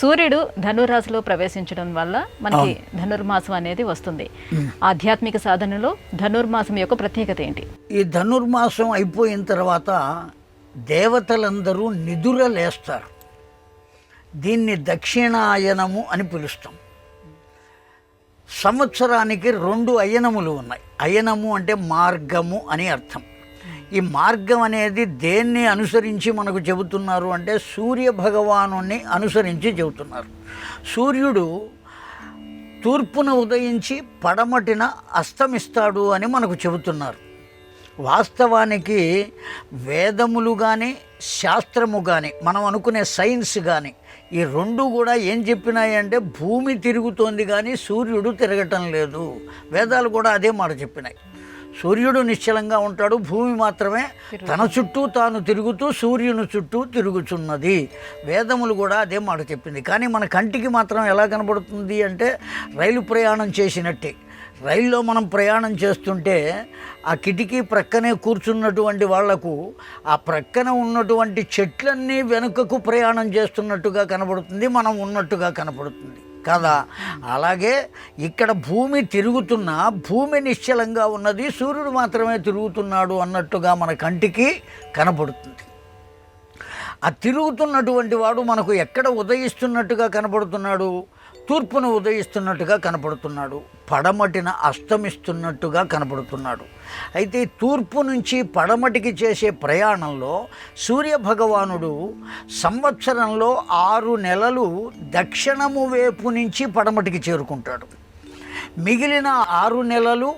సూర్యుడు ధనురాశిలో ప్రవేశించడం వల్ల మనకి ధనుర్మాసం అనేది వస్తుంది. ఆధ్యాత్మిక సాధనలో ధనుర్మాసం యొక్క ప్రత్యేకత ఏంటి? ఈ ధనుర్మాసం అయిపోయిన తర్వాత దేవతలందరూ నిదుర లేస్తారు. దీన్ని దక్షిణాయనము అని పిలుస్తాం. సంవత్సరానికి 2 అయనములు ఉన్నాయి. అయనము అంటే మార్గము అని అర్థం. ఈ మార్గం అనేది దేన్ని అనుసరించి మనకు చెబుతున్నారు అంటే సూర్య భగవానుని అనుసరించి చెబుతున్నారు. సూర్యుడు తూర్పున ఉదయించి పడమటిన అస్తమిస్తాడు అని మనకు చెబుతున్నారు. వాస్తవానికి వేదములు కానీ శాస్త్రము కానీ మనం అనుకునే సైన్స్ కానీ ఈ 2 కూడా ఏం చెప్పినాయి అంటే భూమి తిరుగుతోంది కానీ సూర్యుడు తిరగటం లేదు. వేదాలు కూడా అదే మాట చెప్పినాయి. సూర్యుడు నిశ్చలంగా ఉంటాడు, భూమి మాత్రమే తన చుట్టూ తాను తిరుగుతూ సూర్యుని చుట్టూ తిరుగుచున్నది. వేదములు కూడా అదే మాట చెప్పింది. కానీ మన కంటికి మాత్రం ఎలా కనబడుతుంది అంటే రైలు ప్రయాణం చేసినట్టే. రైల్లో మనం ప్రయాణం చేస్తుంటే ఆ కిటికీ ప్రక్కనే కూర్చున్నటువంటి వాళ్లకు ఆ ప్రక్కన ఉన్నటువంటి చెట్లన్నీ వెనుకకు ప్రయాణం చేస్తున్నట్టుగా కనబడుతుంది, మనం ఉన్నట్టుగా కనపడుతుంది కదా. అలాగే ఇక్కడ భూమి తిరుగుతున్నా భూమి నిశ్చలంగా ఉన్నది, సూర్యుడు మాత్రమే తిరుగుతున్నాడు అన్నట్టుగా మన కంటికి కనపడుతుంది. ఆ తిరుగుతున్నటువంటి వాడు మనకు ఎక్కడ ఉదయిస్తున్నట్టుగా కనపడుతున్నాడు? తూర్పును ఉదయిస్తున్నట్టుగా కనపడుతున్నాడు, పడమటిన అస్తమిస్తున్నట్టుగా కనపడుతున్నాడు. అయితే తూర్పు నుంచి పడమటికి చేసే ప్రయాణంలో సూర్యభగవానుడు సంవత్సరంలో 6 నెలలు దక్షిణము వైపు నుంచి పడమటికి చేరుకుంటాడు. మిగిలిన 6 నెలలు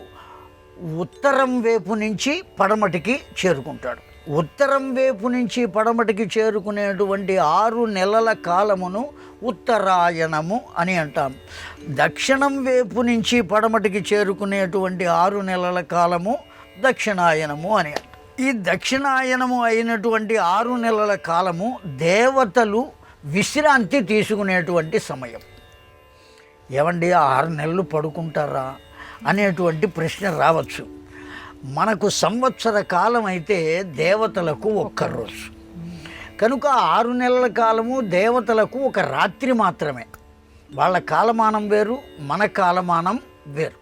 ఉత్తరం వైపు నుంచి పడమటికి చేరుకుంటాడు. ఉత్తరం వైపు నుంచి పడమటికి చేరుకునేటువంటి 6 నెలల కాలమును ఉత్తరాయణము అని అంటాం. దక్షిణం వైపు నుంచి పడమటికి చేరుకునేటువంటి 6 నెలల కాలము దక్షిణాయనము అని అంటాం. ఈ దక్షిణాయనము అయినటువంటి 6 నెలల కాలము దేవతలు విశ్రాంతి తీసుకునేటువంటి సమయం. ఏమండి 6 నెలలు పడుకుంటారా అనేటువంటి ప్రశ్న రావచ్చు. మనకు సంవత్సర కాలం అయితే దేవతలకు 1 రోజు కనుక 6 నెలల కాలము దేవతలకు 1 రాత్రి మాత్రమే. వాళ్ళ కాలమానం వేరు, మన కాలమానం వేరు.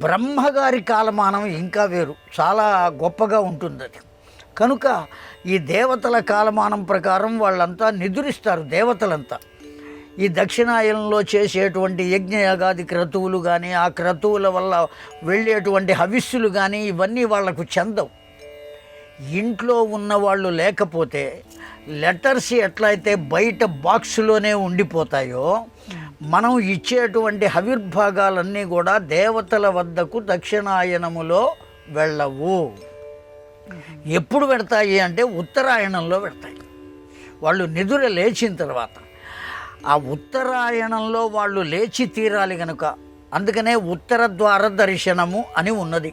బ్రహ్మగారి కాలమానం ఇంకా వేరు, చాలా గొప్పగా ఉంటుంది అది. కనుక ఈ దేవతల కాలమానం ప్రకారం వాళ్ళంతా నిద్రిస్తారు. దేవతలంతా ఈ దక్షిణాయనంలో చేసేటువంటి యజ్ఞయాగాది క్రతువులు కానీ ఆ క్రతువుల వల్ల వెళ్ళేటువంటి హవిస్సులు కానీ ఇవన్నీ వాళ్లకు చెందవు. ఇంట్లో ఉన్నవాళ్ళు లేకపోతే లెటర్స్ ఎట్లయితే బయట బాక్సులోనే ఉండిపోతాయో మనం ఇచ్చేటువంటి హవిర్భాగాలన్నీ కూడా దేవతల వద్దకు దక్షిణాయనములో వెళ్ళవు. ఎప్పుడు పెడతాయి అంటే ఉత్తరాయణంలో పెడతాయి. వాళ్ళు నిదుర లేచిన తర్వాత ఆ ఉత్తరాయణంలో వాళ్ళు లేచి తీరాలి కనుక అందుకనే ఉత్తర ద్వార దర్శనము అని ఉన్నది.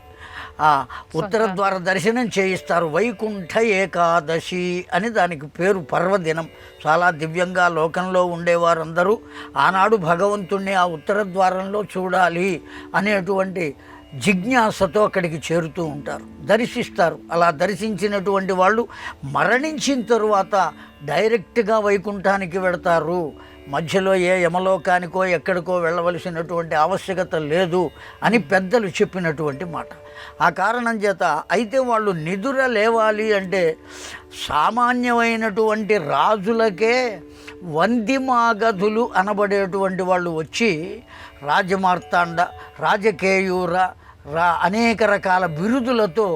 ఆ ఉత్తర ద్వార దర్శనం చేయిస్తారు. వైకుంఠ ఏకాదశి అని దానికి పేరు, పర్వదినం. చాలా దివ్యంగా లోకంలో ఉండేవారందరూ ఆనాడు భగవంతుణ్ణి ఆ ఉత్తర ద్వారంలో చూడాలి అనేటువంటి జిజ్ఞాసతో అక్కడికి చేరుతూ ఉంటారు, దర్శిస్తారు. అలా దర్శించినటువంటి వాళ్ళు మరణించిన తరువాత డైరెక్ట్గా వైకుంఠానికి వెళతారు. మధ్యలో ఏ యమలోకానికో ఎక్కడికో వెళ్ళవలసినటువంటి ఆవశ్యకత లేదు అని పెద్దలు చెప్పినటువంటి మాట. ఆ కారణం చేత అయితే వాళ్ళు నిదుర లేవాలి అంటే సామాన్యమైనటువంటి రాజులకే వందిమాగధులు అనబడేటువంటి వాళ్ళు వచ్చి రాజమార్తాండ, రాజకేయూర అనేక రకాల బిరుదులతో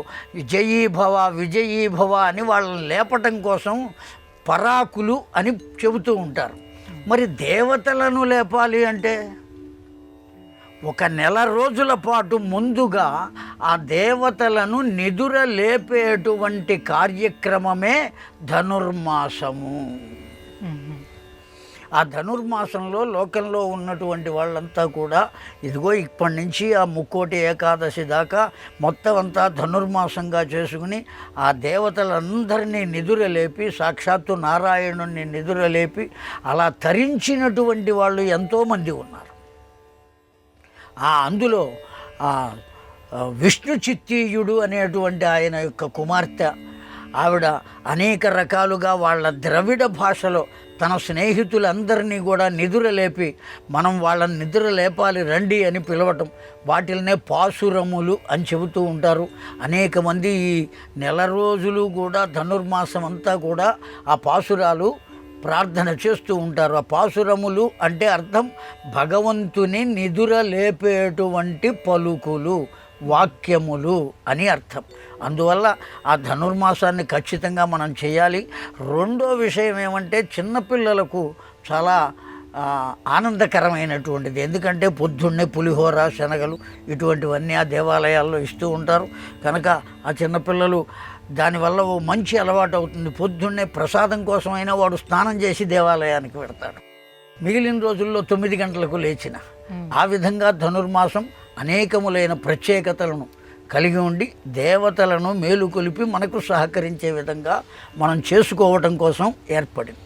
జయీభవ విజయీభవ అని వాళ్ళని లేపటం కోసం పరాకులు అని చెబుతూ ఉంటారు. మరి దేవతలను లేపాలి అంటే 1 నెల రోజుల పాటు ముందుగా ఆ దేవతలను నిదుర లేపేటువంటి కార్యక్రమమే ధనుర్మాసము. ఆ ధనుర్మాసంలో లోకంలో ఉన్నటువంటి వాళ్ళంతా కూడా ఇదిగో ఇప్పటి నుంచి ఆ ముక్కోటి ఏకాదశి దాకా మొత్తం అంతా ధనుర్మాసంగా చేసుకుని ఆ దేవతలందరినీ నిదురలేపి సాక్షాత్తు నారాయణుణ్ణి నిదురలేపి అలా తరించినటువంటి వాళ్ళు ఎంతోమంది ఉన్నారు. అందులో విష్ణు చిత్తీయుడు అనేటువంటి ఆయన యొక్క కుమార్తె ఆవిడ అనేక రకాలుగా వాళ్ళ ద్రవిడ భాషలో తన స్నేహితులందరినీ కూడా నిద్ర లేపి మనం వాళ్ళని నిద్ర లేపాలి రండి అని పిలవటం, వాటిల్నే పాసురములు అని చెబుతూ ఉంటారు. అనేక మంది ఈ నెల రోజులు కూడా ధనుర్మాసం అంతా కూడా ఆ పాసురాలు ప్రార్థన చేస్తూ ఉంటారు. ఆ పాసురములు అంటే అర్థం భగవంతుని నిదుర లేపేటువంటి పలుకులు, వాక్యములు అని అర్థం. అందువల్ల ఆ ధనుర్మాసాన్ని ఖచ్చితంగా మనం చేయాలి. రెండో విషయం ఏమంటే చిన్నపిల్లలకు చాలా ఆనందకరమైనటువంటిది. ఎందుకంటే పొద్దున్నే పులిహోర, శనగలు ఇటువంటివన్నీ ఆ దేవాలయాల్లో ఇస్తూ ఉంటారు. కనుక ఆ చిన్నపిల్లలు దానివల్ల ఓ మంచి అలవాటు అవుతుంది. పొద్దున్నే ప్రసాదం కోసమైనా వాడు స్నానం చేసి దేవాలయానికి వెడతాడు. మిగిలిన రోజుల్లో 9 గంటలకు లేచిన. ఆ విధంగా ధనుర్మాసం అనేకములైన ప్రత్యేకతలను కలిగి ఉండి దేవతలను మేలుకొలిపి మనకు సహకరించే విధంగా మనం చేసుకోవటం కోసం ఏర్పడింది.